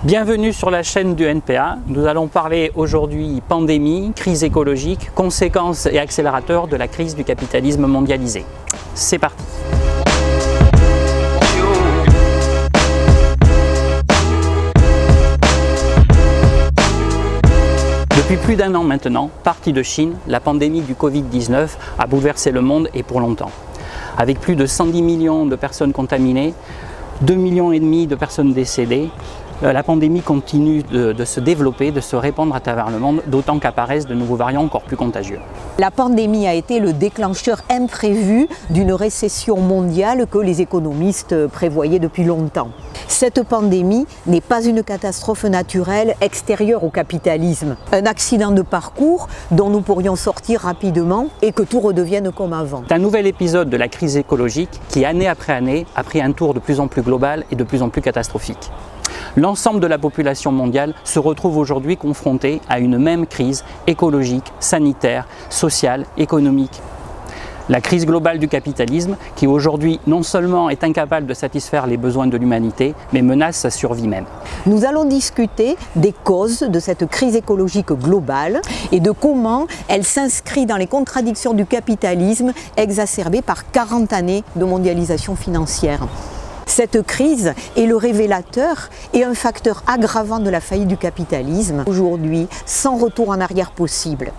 Bienvenue sur la chaîne du NPA. Nous allons parler aujourd'hui pandémie, crise écologique, conséquences et accélérateurs de la crise du capitalisme mondialisé. C'est parti. Depuis plus d'un an maintenant, partie de Chine, la pandémie du Covid-19 a bouleversé le monde et pour longtemps. Avec plus de 110 millions de personnes contaminées, 2,5 millions de personnes décédées, la pandémie continue de se développer, de se répandre à travers le monde, d'autant qu'apparaissent de nouveaux variants encore plus contagieux. La pandémie a été le déclencheur imprévu d'une récession mondiale que les économistes prévoyaient depuis longtemps. Cette pandémie n'est pas une catastrophe naturelle extérieure au capitalisme, un accident de parcours dont nous pourrions sortir rapidement et que tout redevienne comme avant. C'est un nouvel épisode de la crise écologique qui, année après année, a pris un tour de plus en plus global et de plus en plus catastrophique. L'ensemble de la population mondiale se retrouve aujourd'hui confrontée à une même crise écologique, sanitaire, sociale, économique. La crise globale du capitalisme qui aujourd'hui non seulement est incapable de satisfaire les besoins de l'humanité, mais menace sa survie même. Nous allons discuter des causes de cette crise écologique globale et de comment elle s'inscrit dans les contradictions du capitalisme exacerbées par 40 années de mondialisation financière. Cette crise est le révélateur et un facteur aggravant de la faillite du capitalisme, aujourd'hui sans retour en arrière possible.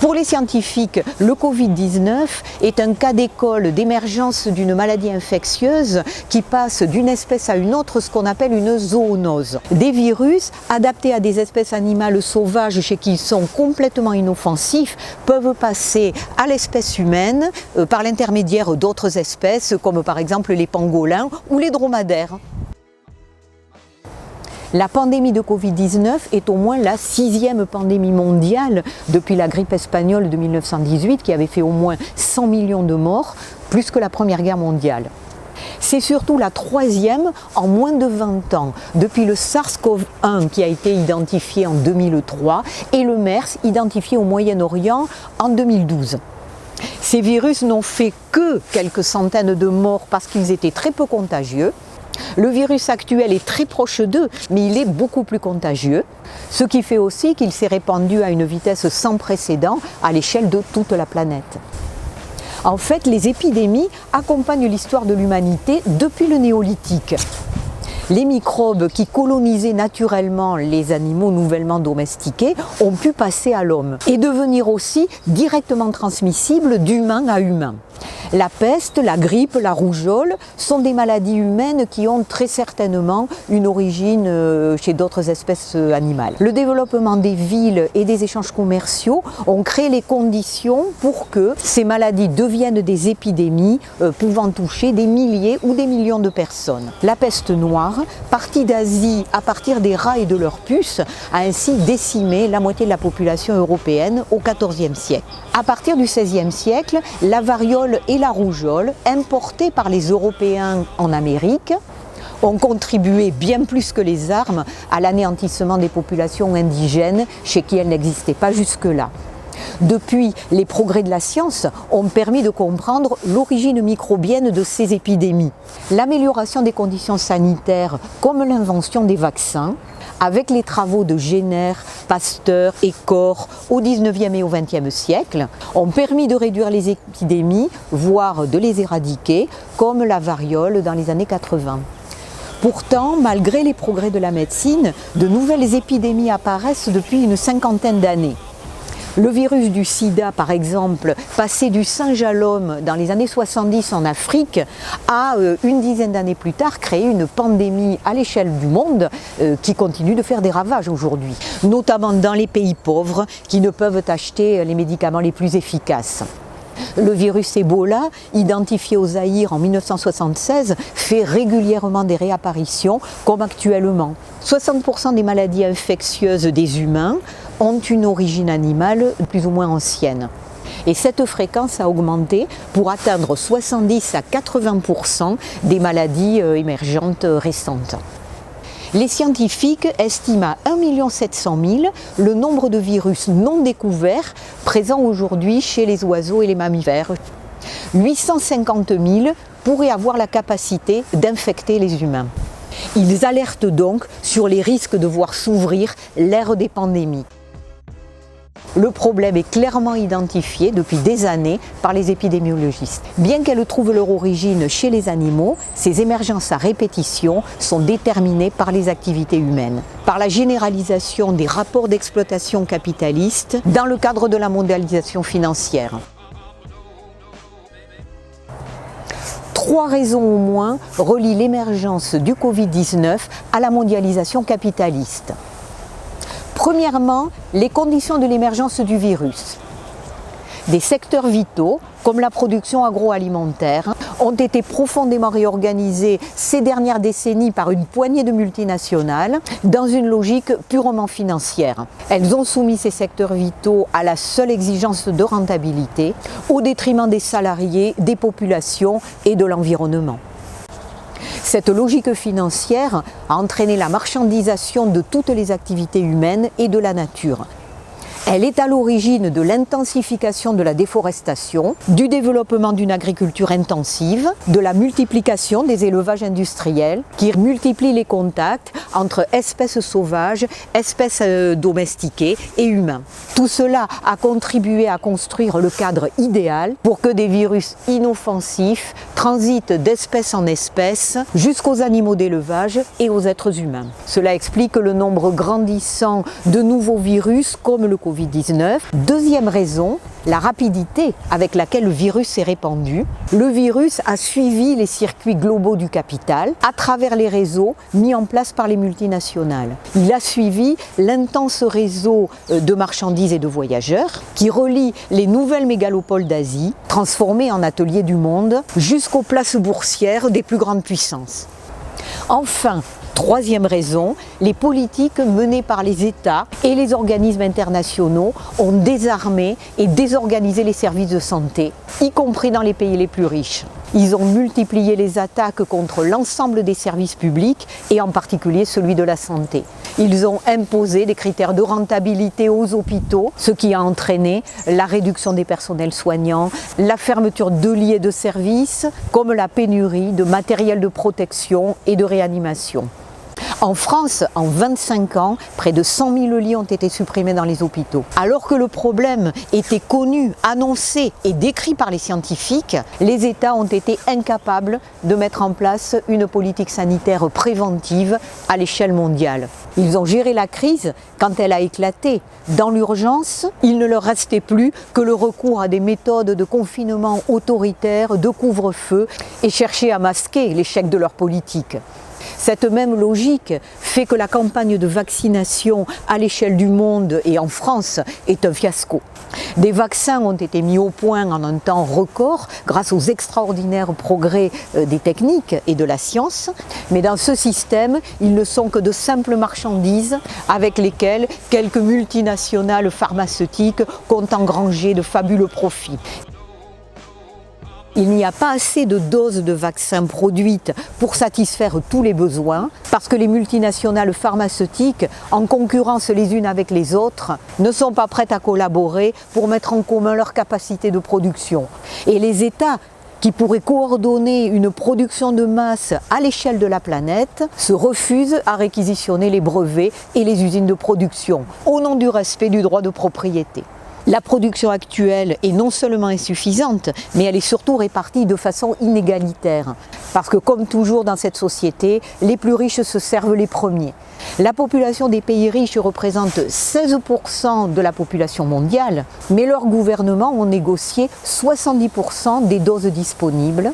Pour les scientifiques, le Covid-19 est un cas d'école d'émergence d'une maladie infectieuse qui passe d'une espèce à une autre, ce qu'on appelle une zoonose. Des virus adaptés à des espèces animales sauvages chez qui ils sont complètement inoffensifs peuvent passer à l'espèce humaine par l'intermédiaire d'autres espèces comme par exemple les pangolins ou les dromadaires. La pandémie de Covid-19 est au moins la 6e pandémie mondiale depuis la grippe espagnole de 1918 qui avait fait au moins 100 millions de morts, plus que la Première Guerre mondiale. C'est surtout la 3e en moins de 20 ans, depuis le SARS-CoV-1 qui a été identifié en 2003 et le MERS identifié au Moyen-Orient en 2012. Ces virus n'ont fait que quelques centaines de morts parce qu'ils étaient très peu contagieux. Le virus actuel est très proche d'eux, mais il est beaucoup plus contagieux, ce qui fait aussi qu'il s'est répandu à une vitesse sans précédent à l'échelle de toute la planète. En fait, les épidémies accompagnent l'histoire de l'humanité depuis le néolithique. Les microbes qui colonisaient naturellement les animaux nouvellement domestiqués ont pu passer à l'homme et devenir aussi directement transmissibles d'humain à humain. La peste, la grippe, la rougeole sont des maladies humaines qui ont très certainement une origine chez d'autres espèces animales. Le développement des villes et des échanges commerciaux ont créé les conditions pour que ces maladies deviennent des épidémies pouvant toucher des milliers ou des millions de personnes. La peste noire, partie d'Asie à partir des rats et de leurs puces, a ainsi décimé la moitié de la population européenne au XIVe siècle. À partir du XVIe siècle, la variole et la rougeole, importées par les Européens en Amérique, ont contribué bien plus que les armes à l'anéantissement des populations indigènes chez qui elles n'existaient pas jusque-là. Depuis, les progrès de la science ont permis de comprendre l'origine microbienne de ces épidémies. L'amélioration des conditions sanitaires, comme l'invention des vaccins, avec les travaux de Jenner, Pasteur et Koch au XIXe et au XXe siècle, ont permis de réduire les épidémies, voire de les éradiquer, comme la variole dans les années 80. Pourtant, malgré les progrès de la médecine, de nouvelles épidémies apparaissent depuis une cinquantaine d'années. Le virus du sida, par exemple, passé du singe à l'homme dans les années 70 en Afrique, a, une dizaine d'années plus tard, créé une pandémie à l'échelle du monde qui continue de faire des ravages aujourd'hui, notamment dans les pays pauvres qui ne peuvent acheter les médicaments les plus efficaces. Le virus Ebola, identifié au Zaïre en 1976, fait régulièrement des réapparitions, comme actuellement. 60% des maladies infectieuses des humains ont une origine animale plus ou moins ancienne. Et cette fréquence a augmenté pour atteindre 70 à 80% des maladies émergentes récentes. Les scientifiques estiment à 1 700 000 le nombre de virus non découverts présents aujourd'hui chez les oiseaux et les mammifères. 850 000 pourrait avoir la capacité d'infecter les humains. Ils alertent donc sur les risques de voir s'ouvrir l'ère des pandémies. Le problème est clairement identifié depuis des années par les épidémiologistes. Bien qu'elles trouvent leur origine chez les animaux, ces émergences à répétition sont déterminées par les activités humaines, par la généralisation des rapports d'exploitation capitalistes dans le cadre de la mondialisation financière. 3 raisons au moins relient l'émergence du Covid-19 à la mondialisation capitaliste. Premièrement, les conditions de l'émergence du virus. Des secteurs vitaux, comme la production agroalimentaire, ont été profondément réorganisés ces dernières décennies par une poignée de multinationales dans une logique purement financière. Elles ont soumis ces secteurs vitaux à la seule exigence de rentabilité, au détriment des salariés, des populations et de l'environnement. Cette logique financière a entraîné la marchandisation de toutes les activités humaines et de la nature. Elle est à l'origine de l'intensification de la déforestation, du développement d'une agriculture intensive, de la multiplication des élevages industriels qui multiplient les contacts entre espèces sauvages, espèces domestiquées et humains. Tout cela a contribué à construire le cadre idéal pour que des virus inoffensifs transitent d'espèce en espèce jusqu'aux animaux d'élevage et aux êtres humains. Cela explique le nombre grandissant de nouveaux virus comme le Covid-19. Deuxième raison, la rapidité avec laquelle le virus s'est répandu. Le virus a suivi les circuits globaux du capital à travers les réseaux mis en place par les multinationales. Il a suivi l'intense réseau de marchandises et de voyageurs qui relie les nouvelles mégalopoles d'Asie, transformées en ateliers du monde, jusqu'aux places boursières des plus grandes puissances. Enfin, troisième raison, les politiques menées par les États et les organismes internationaux ont désarmé et désorganisé les services de santé, y compris dans les pays les plus riches. Ils ont multiplié les attaques contre l'ensemble des services publics et en particulier celui de la santé. Ils ont imposé des critères de rentabilité aux hôpitaux, ce qui a entraîné la réduction des personnels soignants, la fermeture de lits et de services, comme la pénurie de matériel de protection et de réanimation. En France, en 25 ans, près de 100 000 lits ont été supprimés dans les hôpitaux. Alors que le problème était connu, annoncé et décrit par les scientifiques, les États ont été incapables de mettre en place une politique sanitaire préventive à l'échelle mondiale. Ils ont géré la crise quand elle a éclaté. Dans l'urgence, il ne leur restait plus que le recours à des méthodes de confinement autoritaire, de couvre-feu et chercher à masquer l'échec de leur politique. Cette même logique fait que la campagne de vaccination à l'échelle du monde et en France est un fiasco. Des vaccins ont été mis au point en un temps record grâce aux extraordinaires progrès des techniques et de la science, mais dans ce système, ils ne sont que de simples marchandises avec lesquelles quelques multinationales pharmaceutiques comptent engranger de fabuleux profits. Il n'y a pas assez de doses de vaccins produites pour satisfaire tous les besoins parce que les multinationales pharmaceutiques, en concurrence les unes avec les autres, ne sont pas prêtes à collaborer pour mettre en commun leurs capacités de production. Et les États qui pourraient coordonner une production de masse à l'échelle de la planète se refusent à réquisitionner les brevets et les usines de production au nom du respect du droit de propriété. La production actuelle est non seulement insuffisante, mais elle est surtout répartie de façon inégalitaire. Parce que comme toujours dans cette société, les plus riches se servent les premiers. La population des pays riches représente 16% de la population mondiale, mais leurs gouvernements ont négocié 70% des doses disponibles,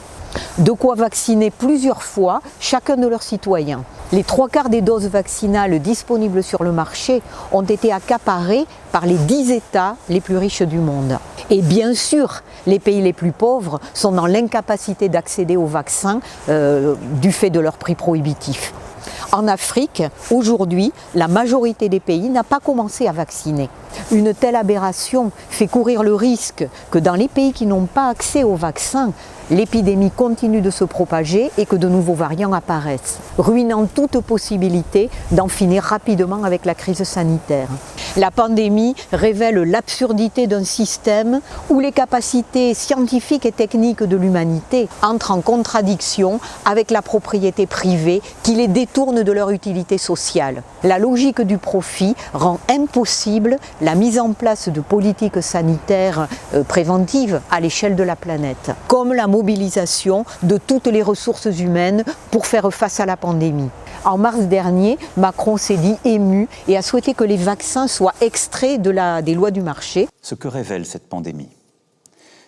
de quoi vacciner plusieurs fois chacun de leurs citoyens. Les 3/4 des doses vaccinales disponibles sur le marché ont été accaparées par les 10 États les plus riches du monde. Et bien sûr, les pays les plus pauvres sont dans l'incapacité d'accéder aux vaccins du fait de leur prix prohibitifs. En Afrique, aujourd'hui, la majorité des pays n'a pas commencé à vacciner. Une telle aberration fait courir le risque que dans les pays qui n'ont pas accès aux vaccins, l'épidémie continue de se propager et que de nouveaux variants apparaissent, ruinant toute possibilité d'en finir rapidement avec la crise sanitaire. La pandémie révèle l'absurdité d'un système où les capacités scientifiques et techniques de l'humanité entrent en contradiction avec la propriété privée qui les détourne de leur utilité sociale. La logique du profit rend impossible la mise en place de politiques sanitaires préventives à l'échelle de la planète, comme la mobilisation de toutes les ressources humaines pour faire face à la pandémie. En mars dernier, Macron s'est dit ému et a souhaité que les vaccins soient extraits des lois du marché. Ce que révèle cette pandémie,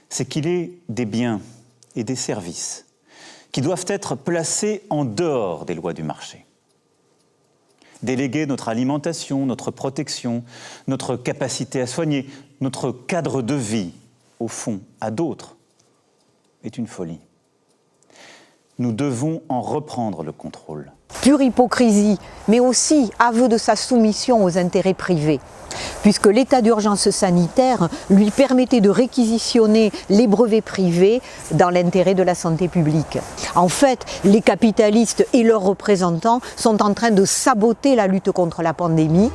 c'est qu'il est des biens et des services qui doivent être placés en dehors des lois du marché. Déléguer notre alimentation, notre protection, notre capacité à soigner, notre cadre de vie, au fond, à d'autres, est une folie. Nous devons en reprendre le contrôle. Pure hypocrisie, mais aussi aveu de sa soumission aux intérêts privés, puisque l'état d'urgence sanitaire lui permettait de réquisitionner les brevets privés dans l'intérêt de la santé publique. En fait, les capitalistes et leurs représentants sont en train de saboter la lutte contre la pandémie.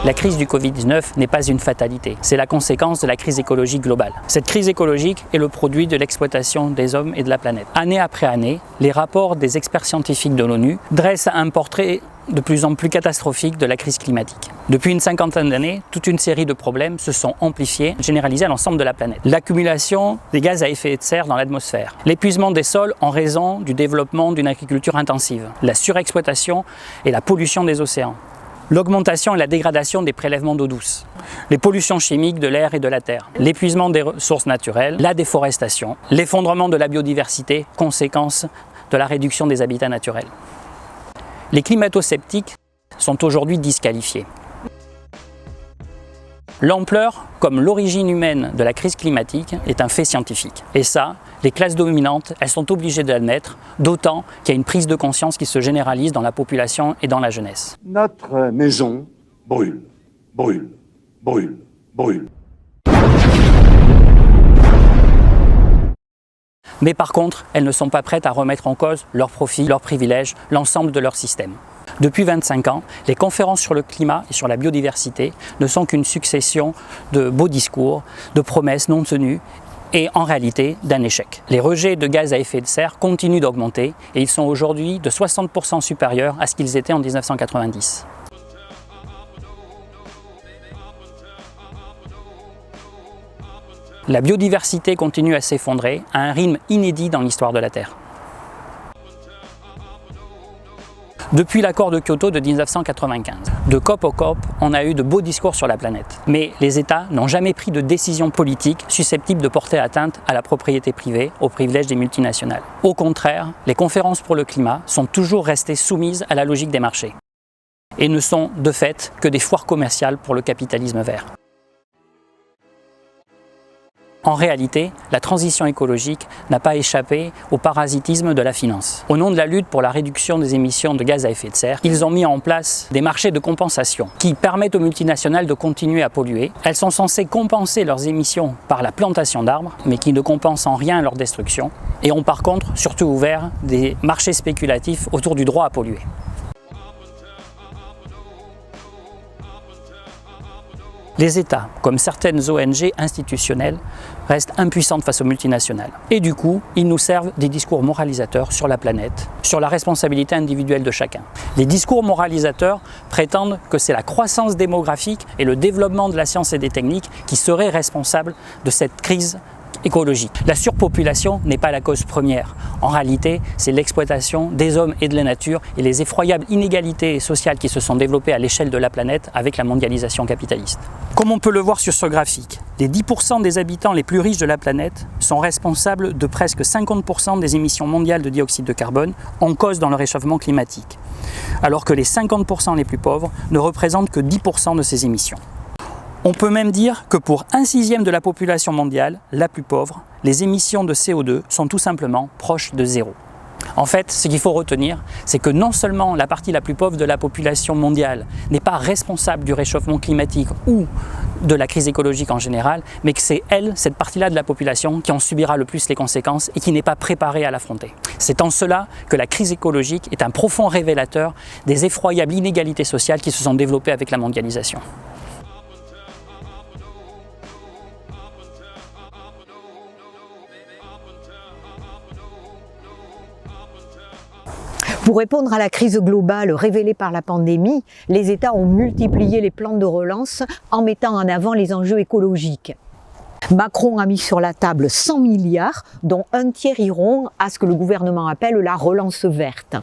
La crise du Covid-19 n'est pas une fatalité, c'est la conséquence de la crise écologique globale. Cette crise écologique est le produit de l'exploitation des hommes et de la planète. Année après année, les rapports des experts scientifiques de l'ONU dressent un portrait de plus en plus catastrophique de la crise climatique. Depuis une cinquantaine d'années, toute une série de problèmes se sont amplifiés, généralisés à l'ensemble de la planète. L'accumulation des gaz à effet de serre dans l'atmosphère, l'épuisement des sols en raison du développement d'une agriculture intensive, la surexploitation et la pollution des océans, l'augmentation et la dégradation des prélèvements d'eau douce, les pollutions chimiques de l'air et de la terre, l'épuisement des ressources naturelles, la déforestation, l'effondrement de la biodiversité, conséquence de la réduction des habitats naturels. Les climato-sceptiques sont aujourd'hui disqualifiés. L'ampleur, comme l'origine humaine de la crise climatique, est un fait scientifique. Et ça, les classes dominantes, elles sont obligées de l'admettre, d'autant qu'il y a une prise de conscience qui se généralise dans la population et dans la jeunesse. Notre maison brûle, brûle, brûle, brûle. Mais par contre, elles ne sont pas prêtes à remettre en cause leurs profits, leurs privilèges, l'ensemble de leur système. Depuis 25 ans, les conférences sur le climat et sur la biodiversité ne sont qu'une succession de beaux discours, de promesses non tenues et en réalité d'un échec. Les rejets de gaz à effet de serre continuent d'augmenter et ils sont aujourd'hui de 60% supérieurs à ce qu'ils étaient en 1990. La biodiversité continue à s'effondrer à un rythme inédit dans l'histoire de la Terre. Depuis l'accord de Kyoto de 1995, de COP au COP, on a eu de beaux discours sur la planète. Mais les États n'ont jamais pris de décision politique susceptible de porter atteinte à la propriété privée, aux privilèges des multinationales. Au contraire, les conférences pour le climat sont toujours restées soumises à la logique des marchés et ne sont de fait que des foires commerciales pour le capitalisme vert. En réalité, la transition écologique n'a pas échappé au parasitisme de la finance. Au nom de la lutte pour la réduction des émissions de gaz à effet de serre, ils ont mis en place des marchés de compensation qui permettent aux multinationales de continuer à polluer. Elles sont censées compenser leurs émissions par la plantation d'arbres, mais qui ne compensent en rien leur destruction, et ont par contre surtout ouvert des marchés spéculatifs autour du droit à polluer. Les États, comme certaines ONG institutionnelles, restent impuissantes face aux multinationales. Et du coup, ils nous servent des discours moralisateurs sur la planète, sur la responsabilité individuelle de chacun. Les discours moralisateurs prétendent que c'est la croissance démographique et le développement de la science et des techniques qui seraient responsables de cette crise écologique. La surpopulation n'est pas la cause première. En réalité, c'est l'exploitation des hommes et de la nature et les effroyables inégalités sociales qui se sont développées à l'échelle de la planète avec la mondialisation capitaliste. Comme on peut le voir sur ce graphique, les 10% des habitants les plus riches de la planète sont responsables de presque 50% des émissions mondiales de dioxyde de carbone en cause dans le réchauffement climatique, alors que les 50% les plus pauvres ne représentent que 10% de ces émissions. On peut même dire que pour 1/6 de la population mondiale, la plus pauvre, les émissions de CO2 sont tout simplement proches de zéro. En fait, ce qu'il faut retenir, c'est que non seulement la partie la plus pauvre de la population mondiale n'est pas responsable du réchauffement climatique ou de la crise écologique en général, mais que c'est elle, cette partie-là de la population, qui en subira le plus les conséquences et qui n'est pas préparée à l'affronter. C'est en cela que la crise écologique est un profond révélateur des effroyables inégalités sociales qui se sont développées avec la mondialisation. Pour répondre à la crise globale révélée par la pandémie, les États ont multiplié les plans de relance en mettant en avant les enjeux écologiques. Macron a mis sur la table 100 milliards, dont un tiers iront à ce que le gouvernement appelle la relance verte.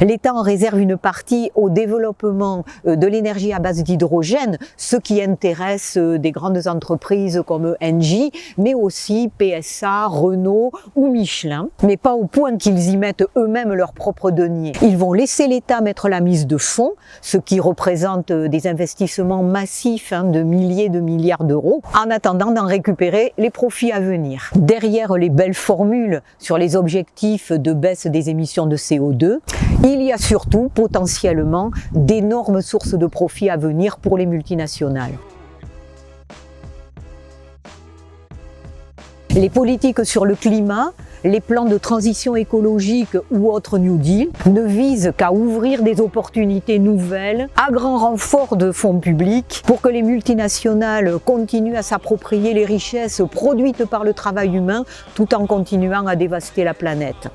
L'État en réserve une partie au développement de l'énergie à base d'hydrogène, ce qui intéresse des grandes entreprises comme Engie, mais aussi PSA, Renault ou Michelin, mais pas au point qu'ils y mettent eux-mêmes leurs propres deniers. Ils vont laisser l'État mettre la mise de fonds, ce qui représente des investissements massifs de milliers de milliards d'euros, en attendant d'en récupérer les profits à venir. Derrière les belles formules sur les objectifs de baisse des émissions de CO2, il y a surtout potentiellement d'énormes sources de profits à venir pour les multinationales. Les politiques sur le climat, les plans de transition écologique ou autres New Deal ne visent qu'à ouvrir des opportunités nouvelles à grand renfort de fonds publics pour que les multinationales continuent à s'approprier les richesses produites par le travail humain tout en continuant à dévaster la planète.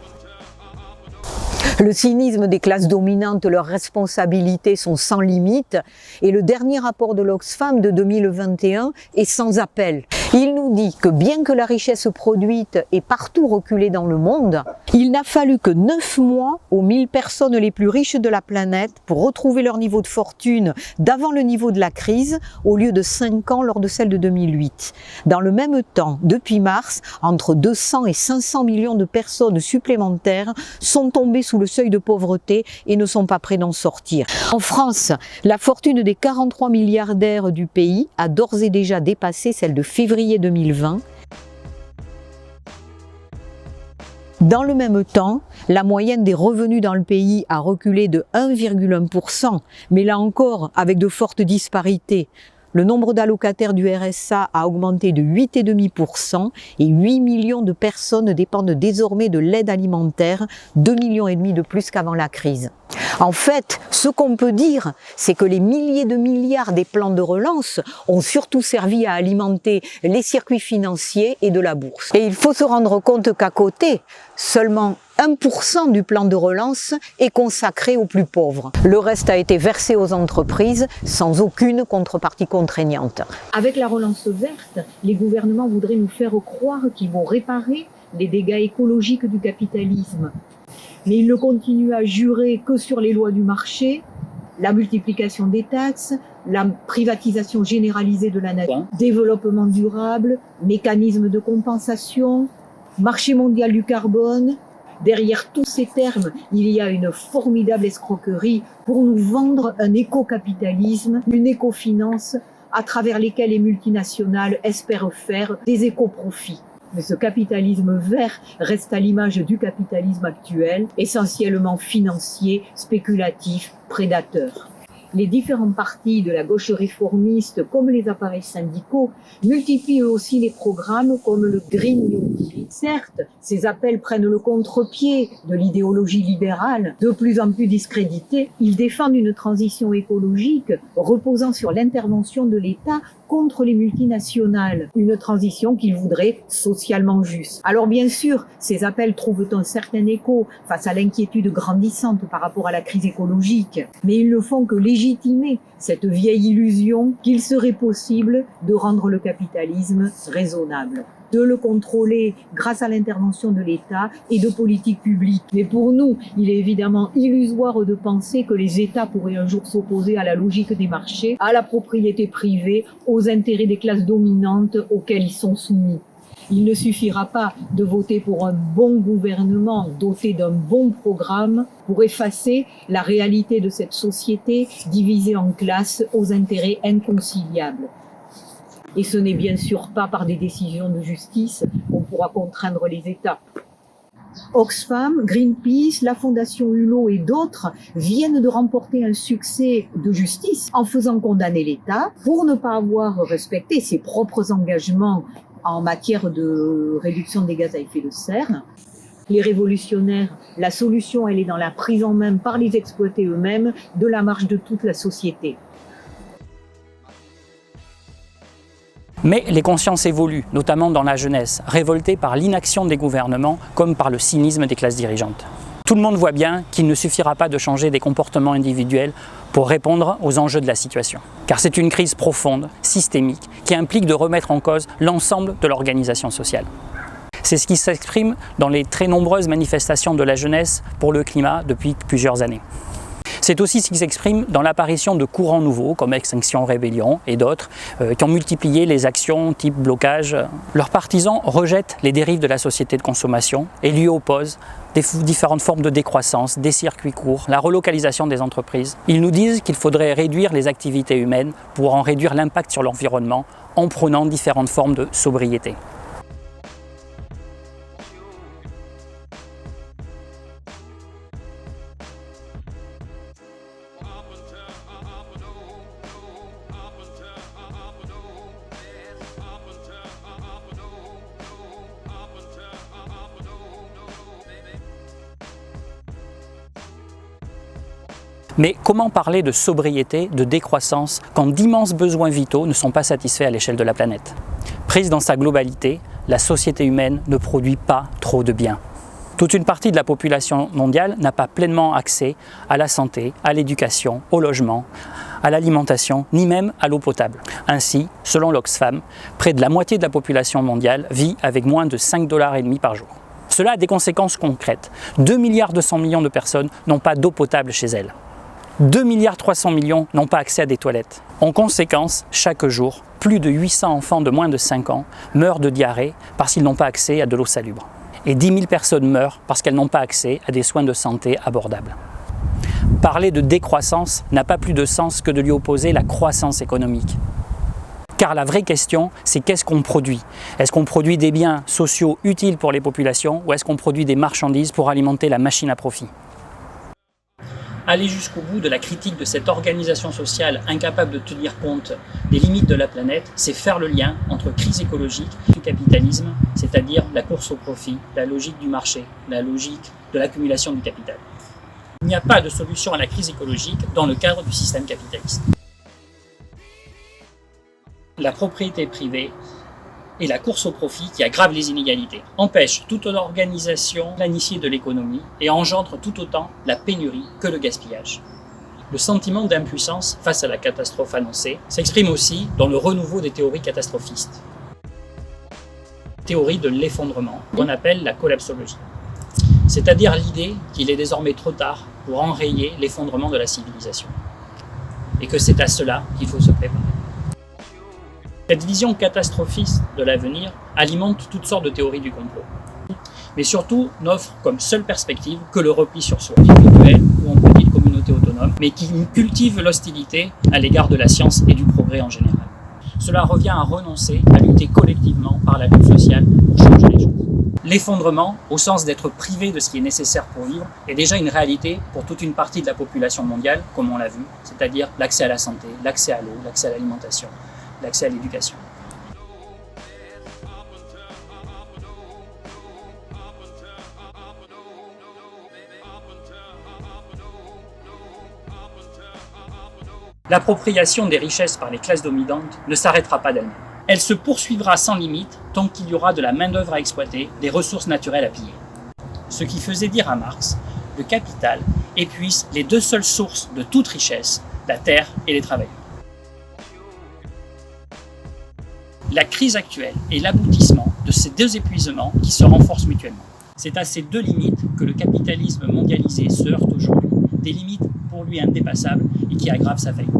Le cynisme des classes dominantes, leurs responsabilités sont sans limite et le dernier rapport de l'Oxfam de 2021 est sans appel. Il nous dit que bien que la richesse produite ait partout reculé dans le monde, il n'a fallu que 9 mois aux 1000 personnes les plus riches de la planète pour retrouver leur niveau de fortune d'avant le niveau de la crise au lieu de 5 ans lors de celle de 2008. Dans le même temps, depuis mars, entre 200 et 500 millions de personnes supplémentaires sont tombées sous le seuil de pauvreté et ne sont pas prêts d'en sortir. En France, la fortune des 43 milliardaires du pays a d'ores et déjà dépassé celle de février 2020. Dans le même temps, la moyenne des revenus dans le pays a reculé de 1,1%, mais là encore avec de fortes disparités. Le nombre d'allocataires du RSA a augmenté de 8,5% et 8 millions de personnes dépendent désormais de l'aide alimentaire, 2,5 millions de plus qu'avant la crise. En fait, ce qu'on peut dire, c'est que les milliers de milliards des plans de relance ont surtout servi à alimenter les circuits financiers et de la bourse. Et il faut se rendre compte qu'à côté, seulement 1% du plan de relance est consacré aux plus pauvres. Le reste a été versé aux entreprises sans aucune contrepartie contraignante. Avec la relance verte, les gouvernements voudraient nous faire croire qu'ils vont réparer les dégâts écologiques du capitalisme. Mais ils ne continuent à jurer que sur les lois du marché, la multiplication des taxes, la privatisation généralisée de la nature, développement durable, mécanisme de compensation, marché mondial du carbone. Derrière tous ces termes, il y a une formidable escroquerie pour nous vendre un éco-capitalisme, une éco-finance à travers lesquelles les multinationales espèrent faire des éco-profits. Mais ce capitalisme vert reste à l'image du capitalisme actuel, essentiellement financier, spéculatif, prédateur. Les différents partis de la gauche réformiste, comme les appareils syndicaux, multiplient eux aussi les programmes comme le Green New Deal. Certes, ces appels prennent le contre-pied de l'idéologie libérale, de plus en plus discréditée. Ils défendent une transition écologique reposant sur l'intervention de l'État contre les multinationales, une transition qu'ils voudraient socialement juste. Alors bien sûr, ces appels trouvent un certain écho face à l'inquiétude grandissante par rapport à la crise écologique, mais ils ne font que légitimer cette vieille illusion qu'il serait possible de rendre le capitalisme raisonnable, de le contrôler grâce à l'intervention de l'État et de politiques publiques. Mais pour nous, il est évidemment illusoire de penser que les États pourraient un jour s'opposer à la logique des marchés, à la propriété privée, aux intérêts des classes dominantes auxquels ils sont soumis. Il ne suffira pas de voter pour un bon gouvernement doté d'un bon programme pour effacer la réalité de cette société divisée en classes aux intérêts inconciliables. Et ce n'est bien sûr pas par des décisions de justice qu'on pourra contraindre les États. Oxfam, Greenpeace, la Fondation Hulot et d'autres viennent de remporter un succès de justice en faisant condamner l'État pour ne pas avoir respecté ses propres engagements en matière de réduction des gaz à effet de serre. Les révolutionnaires, la solution, elle est dans la prise en main par les exploités eux-mêmes de la marche de toute la société. Mais les consciences évoluent, notamment dans la jeunesse, révoltée par l'inaction des gouvernements comme par le cynisme des classes dirigeantes. Tout le monde voit bien qu'il ne suffira pas de changer des comportements individuels pour répondre aux enjeux de la situation. Car c'est une crise profonde, systémique, qui implique de remettre en cause l'ensemble de l'organisation sociale. C'est ce qui s'exprime dans les très nombreuses manifestations de la jeunesse pour le climat depuis plusieurs années. C'est aussi ce qui s'exprime dans l'apparition de courants nouveaux comme Extinction Rebellion et d'autres qui ont multiplié les actions type blocage. Leurs partisans rejettent les dérives de la société de consommation et lui opposent des différentes formes de décroissance, des circuits courts, la relocalisation des entreprises. Ils nous disent qu'il faudrait réduire les activités humaines pour en réduire l'impact sur l'environnement en prônant différentes formes de sobriété. Mais comment parler de sobriété, de décroissance, quand d'immenses besoins vitaux ne sont pas satisfaits à l'échelle de la planète? Prise dans sa globalité, la société humaine ne produit pas trop de biens. Toute une partie de la population mondiale n'a pas pleinement accès à la santé, à l'éducation, au logement, à l'alimentation, ni même à l'eau potable. Ainsi, selon l'Oxfam, près de la moitié de la population mondiale vit avec moins de 5,5 $ par jour. Cela a des conséquences concrètes. 2,2 milliards de personnes n'ont pas d'eau potable chez elles. 2,3 milliards n'ont pas accès à des toilettes. En conséquence, chaque jour, plus de 800 enfants de moins de 5 ans meurent de diarrhée parce qu'ils n'ont pas accès à de l'eau salubre. Et 10 000 personnes meurent parce qu'elles n'ont pas accès à des soins de santé abordables. Parler de décroissance n'a pas plus de sens que de lui opposer la croissance économique. Car la vraie question, c'est qu'est-ce qu'on produit? Est-ce qu'on produit des biens sociaux utiles pour les populations ou est-ce qu'on produit des marchandises pour alimenter la machine à profit? Aller jusqu'au bout de la critique de cette organisation sociale incapable de tenir compte des limites de la planète, c'est faire le lien entre crise écologique et capitalisme, c'est-à-dire la course au profit, la logique du marché, la logique de l'accumulation du capital. Il n'y a pas de solution à la crise écologique dans le cadre du système capitaliste. La propriété privée et la course au profit qui aggrave les inégalités, empêche toute organisation planifiée de l'économie et engendre tout autant la pénurie que le gaspillage. Le sentiment d'impuissance face à la catastrophe annoncée s'exprime aussi dans le renouveau des théories catastrophistes. Théorie de l'effondrement, qu'on appelle la collapsologie. C'est-à-dire l'idée qu'il est désormais trop tard pour enrayer l'effondrement de la civilisation. Et que c'est à cela qu'il faut se préparer. Cette vision catastrophiste de l'avenir alimente toutes sortes de théories du complot. Mais surtout n'offre comme seule perspective que le repli sur soi, individuel ou en petite communauté autonome, mais qui cultive l'hostilité à l'égard de la science et du progrès en général. Cela revient à renoncer à lutter collectivement par la lutte sociale pour changer les choses. L'effondrement, au sens d'être privé de ce qui est nécessaire pour vivre, est déjà une réalité pour toute une partie de la population mondiale, comme on l'a vu, c'est-à-dire l'accès à la santé, l'accès à l'eau, l'accès à l'alimentation, l'accès à l'éducation. L'appropriation des richesses par les classes dominantes ne s'arrêtera pas d'elle-même. Elle se poursuivra sans limite tant qu'il y aura de la main-d'œuvre à exploiter, des ressources naturelles à piller. Ce qui faisait dire à Marx, le capital épuise les deux seules sources de toute richesse, la terre et les travailleurs. La crise actuelle est l'aboutissement de ces deux épuisements qui se renforcent mutuellement. C'est à ces deux limites que le capitalisme mondialisé se heurte aujourd'hui, des limites pour lui indépassables et qui aggravent sa faillite.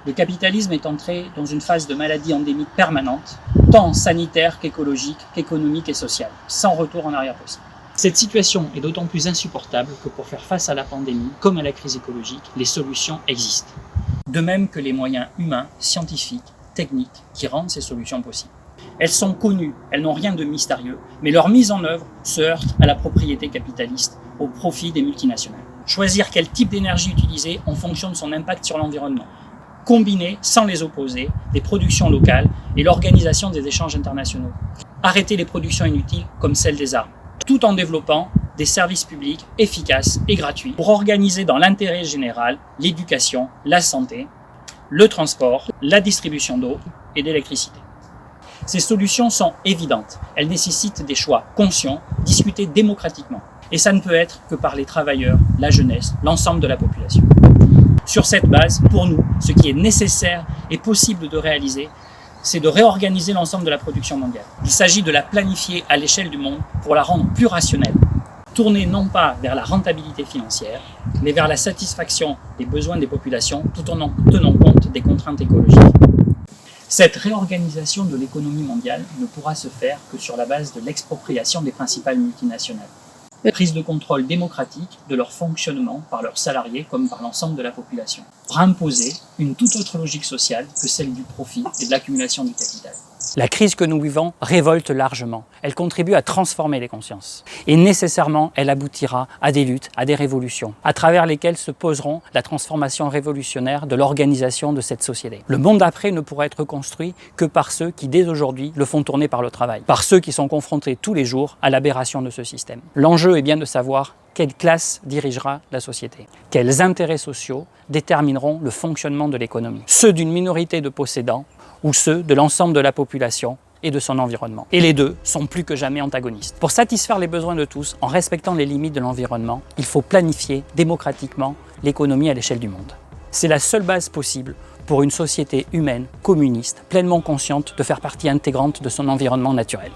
Le capitalisme est entré dans une phase de maladie endémique permanente, tant sanitaire qu'écologique, qu'économique et sociale, sans retour en arrière possible. Cette situation est d'autant plus insupportable que pour faire face à la pandémie, comme à la crise écologique, les solutions existent. De même que les moyens humains, scientifiques, techniques qui rendent ces solutions possibles. Elles sont connues, elles n'ont rien de mystérieux, mais leur mise en œuvre se heurte à la propriété capitaliste, au profit des multinationales. Choisir quel type d'énergie utiliser en fonction de son impact sur l'environnement. Combiner, sans les opposer, des productions locales et l'organisation des échanges internationaux. Arrêter les productions inutiles comme celle des armes, tout en développant des services publics efficaces et gratuits pour organiser dans l'intérêt général l'éducation, la santé, le transport, la distribution d'eau et d'électricité. Ces solutions sont évidentes, elles nécessitent des choix conscients, discutés démocratiquement. Et ça ne peut être que par les travailleurs, la jeunesse, l'ensemble de la population. Sur cette base, pour nous, ce qui est nécessaire et possible de réaliser, c'est de réorganiser l'ensemble de la production mondiale. Il s'agit de la planifier à l'échelle du monde pour la rendre plus rationnelle, tournée non pas vers la rentabilité financière, mais vers la satisfaction des besoins des populations tout en tenant compte des contraintes écologiques. Cette réorganisation de l'économie mondiale ne pourra se faire que sur la base de l'expropriation des principales multinationales. Prise de contrôle démocratique de leur fonctionnement par leurs salariés comme par l'ensemble de la population, pour imposer une toute autre logique sociale que celle du profit et de l'accumulation du capital. La crise que nous vivons révolte largement. Elle contribue à transformer les consciences. Et nécessairement, elle aboutira à des luttes, à des révolutions, à travers lesquelles se poseront la transformation révolutionnaire de l'organisation de cette société. Le monde d'après ne pourra être construit que par ceux qui, dès aujourd'hui, le font tourner par le travail, par ceux qui sont confrontés tous les jours à l'aberration de ce système. L'enjeu est bien de savoir quelle classe dirigera la société, quels intérêts sociaux détermineront le fonctionnement de l'économie, ceux d'une minorité de possédants ou ceux de l'ensemble de la population et de son environnement. Et les deux sont plus que jamais antagonistes. Pour satisfaire les besoins de tous, en respectant les limites de l'environnement, il faut planifier démocratiquement l'économie à l'échelle du monde. C'est la seule base possible pour une société humaine, communiste, pleinement consciente de faire partie intégrante de son environnement naturel.